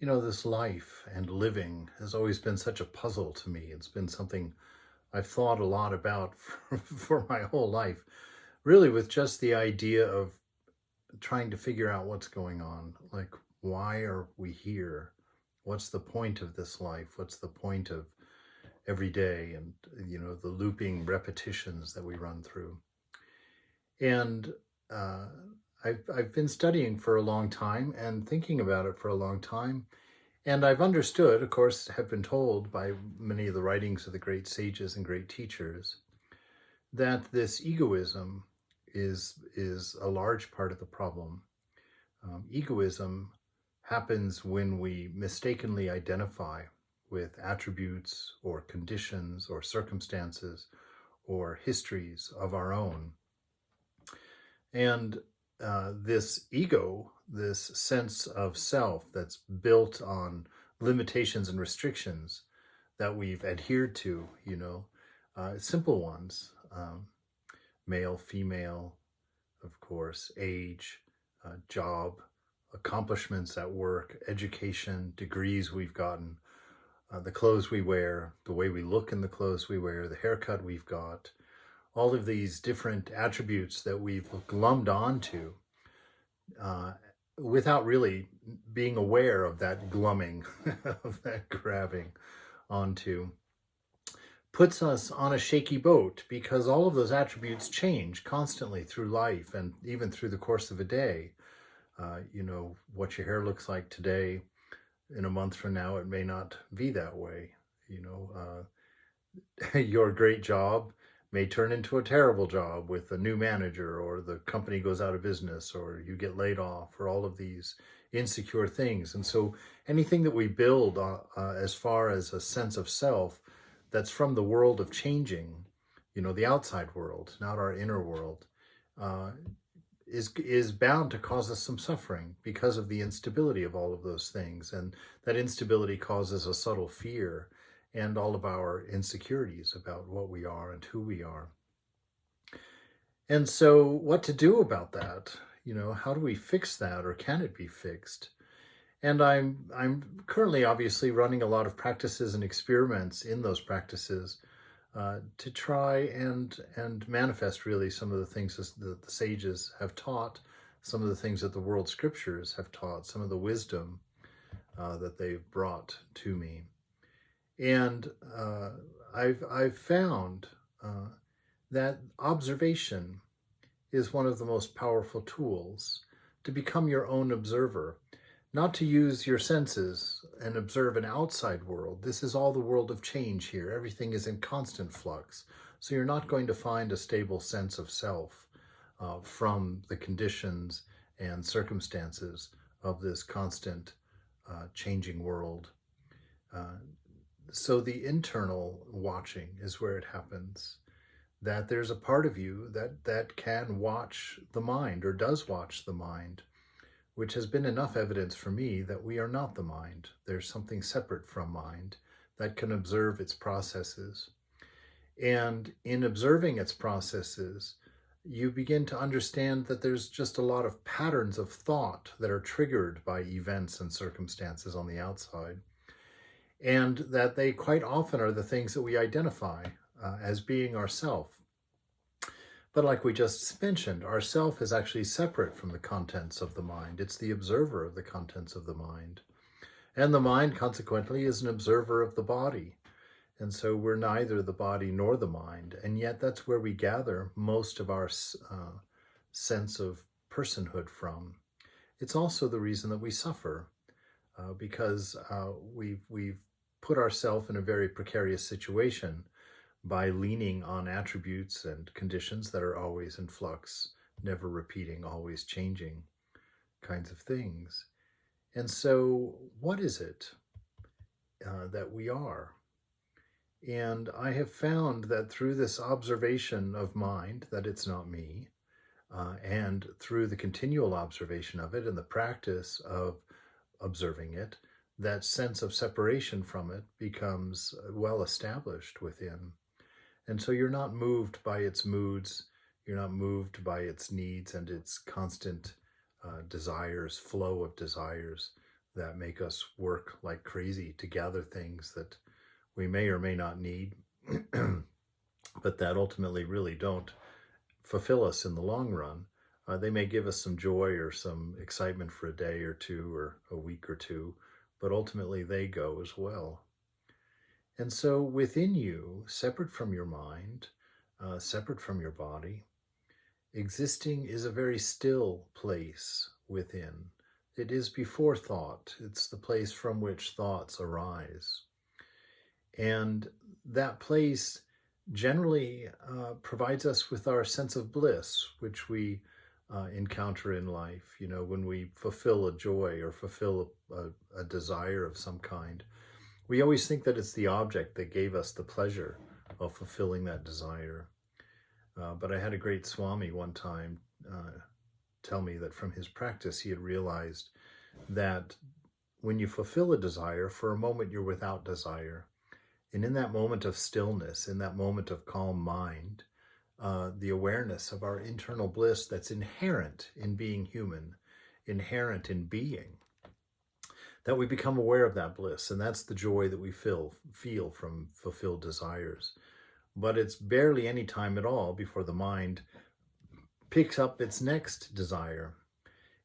This life and living has always been such a puzzle to me. It's been something I've thought a lot about for my whole life, really, with just the idea of trying to figure out what's going on. Like, why are we here? What's the point of this life? What's the point of every day and, the looping repetitions that we run through? And uh, I've been studying for a long time and thinking about it for a long time. And I've understood, of course, have been told by many of the writings of the great sages and great teachers, that this egoism is a large part of the problem. Egoism happens when we mistakenly identify with attributes or conditions or circumstances or histories of our own. And this ego, this sense of self that's built on limitations and restrictions that we've adhered to, simple ones, male, female, of course, age, job, accomplishments at work, education, degrees we've gotten, the clothes we wear, the way we look in the clothes we wear, the haircut we've got, all of these different attributes that we've glommed onto uh, without really being aware of that glumming, of that grabbing onto, puts us on a shaky boat because all of those attributes change constantly through life and even through the course of a day. What your hair looks like today, in a month from now, it may not be that way. Your great job may turn into a terrible job with a new manager, or the company goes out of business, or you get laid off, or all of these insecure things. And so anything that we build as far as a sense of self that's from the world of changing, the outside world, not our inner world, uh, is bound to cause us some suffering because of the instability of all of those things. And that instability causes a subtle fear and all of our insecurities about what we are and who we are. And so what to do about that? How do we fix that, or can it be fixed? And I'm currently obviously running a lot of practices and experiments in those practices to try and manifest really some of the things that the sages have taught, some of the things that the world scriptures have taught, some of the wisdom that they've brought to me. And I've found that observation is one of the most powerful tools to become your own observer, not to use your senses and observe an outside world. This is all the world of change here. Everything is in constant flux. So you're not going to find a stable sense of self from the conditions and circumstances of this constant changing world. So the internal watching is where it happens. That there's a part of you that can watch the mind, or does watch the mind, which has been enough evidence for me that we are not the mind. There's something separate from mind that can observe its processes. And in observing its processes, you begin to understand that there's just a lot of patterns of thought that are triggered by events and circumstances on the outside. And that they quite often are the things that we identify as being ourself. But like we just mentioned, our self is actually separate from the contents of the mind. It's the observer of the contents of the mind. And the mind, consequently, is an observer of the body. And so we're neither the body nor the mind. And yet that's where we gather most of our sense of personhood from. It's also the reason that we suffer, because we've put ourselves in a very precarious situation by leaning on attributes and conditions that are always in flux, never repeating, always changing kinds of things. And so what is it that we are? And I have found that through this observation of mind, that it's not me, and through the continual observation of it and the practice of observing it, that sense of separation from it becomes well established within. And so you're not moved by its moods, you're not moved by its needs and its constant desires, flow of desires that make us work like crazy to gather things that we may or may not need, but that ultimately really don't fulfill us in the long run. They may give us some joy or some excitement for a day or two or a week or two, but ultimately they go as well. And so within you, separate from your mind, separate from your body, existing is a very still place within. It is before thought. It's the place from which thoughts arise. And that place generally provides us with our sense of bliss, which we encounter in life. You know, when we fulfill a joy or fulfill a desire of some kind, we always think that it's the object that gave us the pleasure of fulfilling that desire. But I had a great Swami one time tell me that from his practice, he had realized that when you fulfill a desire, for a moment you're without desire. And in that moment of stillness, in that moment of calm mind, the awareness of our internal bliss that's inherent in being human, inherent in being, that we become aware of that bliss. And that's the joy that we feel from fulfilled desires. But it's barely any time at all before the mind picks up its next desire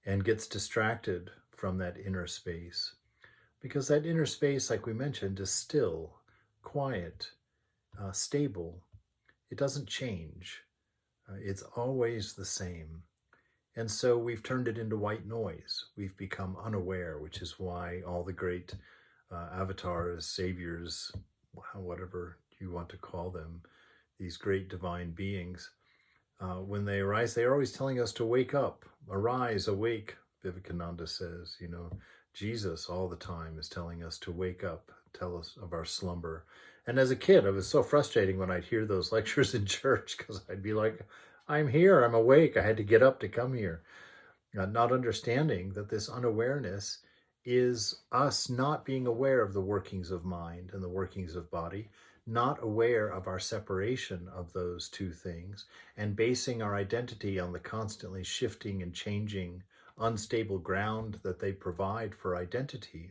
and gets distracted from that inner space. Because that inner space, like we mentioned, is still, quiet, stable. It doesn't change. It's always the same. And so we've turned it into white noise. We've become unaware, which is why all the great avatars, saviors, whatever you want to call them, these great divine beings, when they arise, they're always telling us to wake up, arise, awake, Vivekananda says. You know, Jesus all the time is telling us to wake up, tell us of our slumber. And as a kid, it was so frustrating when I'd hear those lectures in church, because I'd be like, I'm here, I'm awake, I had to get up to come here. Not understanding that this unawareness is us not being aware of the workings of mind and the workings of body, not aware of our separation of those two things, and basing our identity on the constantly shifting and changing, unstable ground that they provide for identity.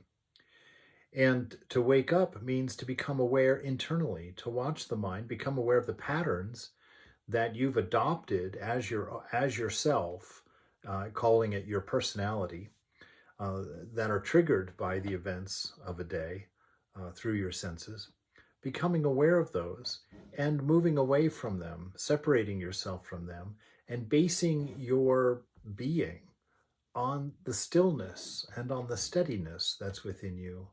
And to wake up means to become aware internally, to watch the mind, become aware of the patterns that you've adopted as yourself, calling it your personality, that are triggered by the events of a day through your senses, becoming aware of those and moving away from them, separating yourself from them, and basing your being on the stillness and on the steadiness that's within you,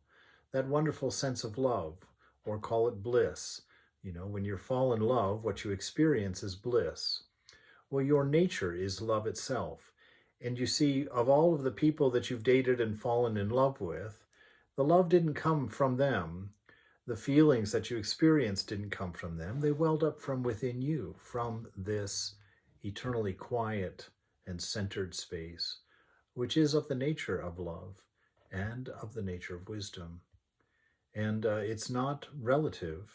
that wonderful sense of love, or call it bliss. You know, when you fall in love, what you experience is bliss. Well, your nature is love itself. And you see, of all of the people that you've dated and fallen in love with, the love didn't come from them. The feelings that you experienced didn't come from them. They welled up from within you, from this eternally quiet and centered space, which is of the nature of love and of the nature of wisdom. And it's not relative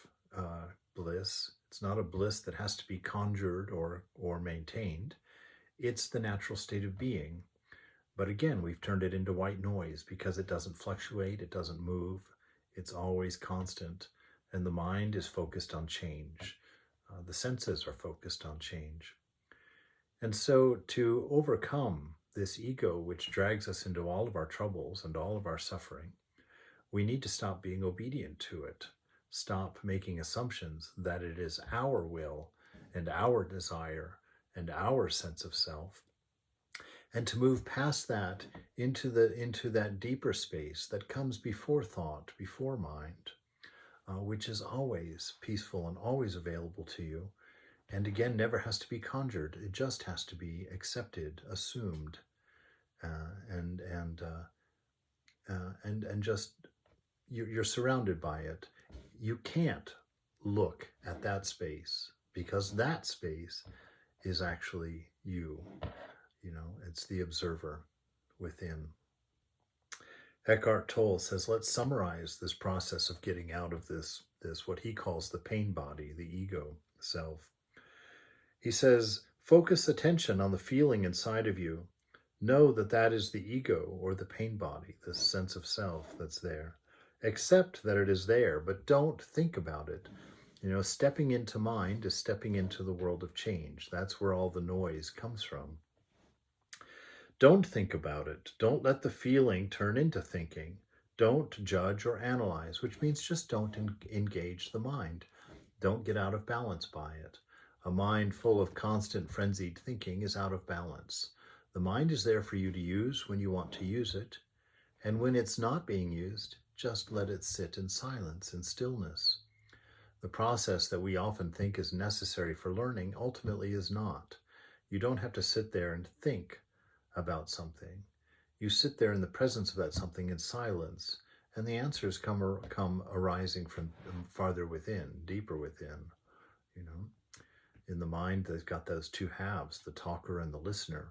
bliss. It's not a bliss that has to be conjured or maintained. It's the natural state of being. But again, we've turned it into white noise because it doesn't fluctuate, it doesn't move, it's always constant, and the mind is focused on change. The senses are focused on change. And so to overcome this ego, which drags us into all of our troubles and all of our suffering, we need to stop being obedient to it. Stop making assumptions that it is our will and our desire and our sense of self, and to move past that into that deeper space that comes before thought, before mind, which is always peaceful and always available to you, and again never has to be conjured. It just has to be accepted, assumed, and just you're surrounded by it. You can't look at that space because that space is actually you. You know, it's the observer within. Eckhart Tolle says, let's summarize this process of getting out of this what he calls the pain body, the ego self. He says, focus attention on the feeling inside of you Know that that is the ego or the pain body, the sense of self that's there. Accept that it is there, but don't think about it. Stepping into mind is stepping into the world of change. That's where all the noise comes from. Don't think about it. Don't let the feeling turn into thinking. Don't judge or analyze, which means just don't engage the mind. Don't get out of balance by it. A mind full of constant frenzied thinking is out of balance. The mind is there for you to use when you want to use it, and when it's not being used, just let it sit in silence and stillness. The process that we often think is necessary for learning ultimately is not. You don't have to sit there and think about something. You sit there in the presence of that something in silence, and the answers come arising from farther within, deeper within. You know, in the mind, they've got those two halves, the talker and the listener.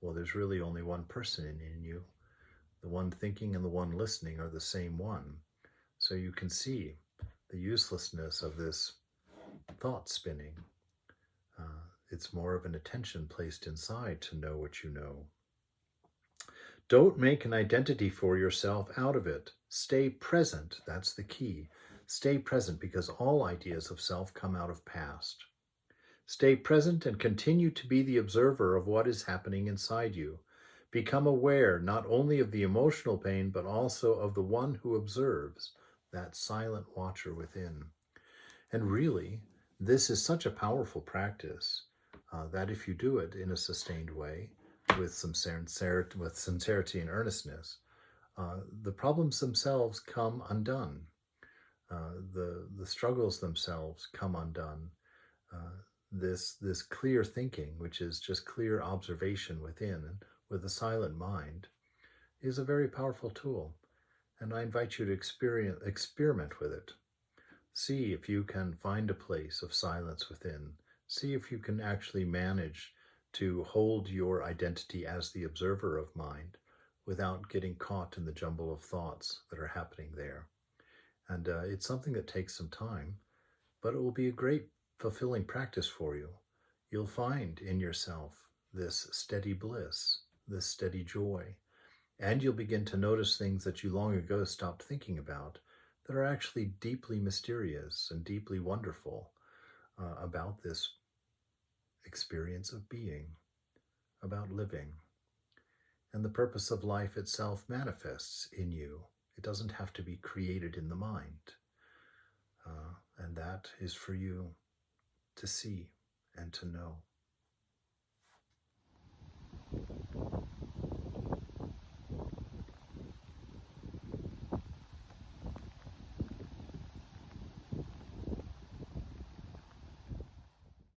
Well, there's really only one person in you. The one thinking and the one listening are the same one. So you can see the uselessness of this thought spinning. It's more of an attention placed inside to know what you know. Don't make an identity for yourself out of it. Stay present. That's the key. Stay present, because all ideas of self come out of past. Stay present and continue to be the observer of what is happening inside you. Become aware not only of the emotional pain, but also of the one who observes, that silent watcher within. And really, this is such a powerful practice that if you do it in a sustained way, with sincerity and earnestness, the problems themselves come undone. The struggles themselves come undone. This clear thinking, which is just clear observation within, with a silent mind, is a very powerful tool. And I invite you to experiment with it. See if you can find a place of silence within. See if you can actually manage to hold your identity as the observer of mind without getting caught in the jumble of thoughts that are happening there. And it's something that takes some time, but it will be a great, fulfilling practice for you. You'll find in yourself this steady bliss, this steady joy, and you'll begin to notice things that you long ago stopped thinking about that are actually deeply mysterious and deeply wonderful about this experience of being, about living. And the purpose of life itself manifests in you. It doesn't have to be created in the mind. And that is for you to see and to know.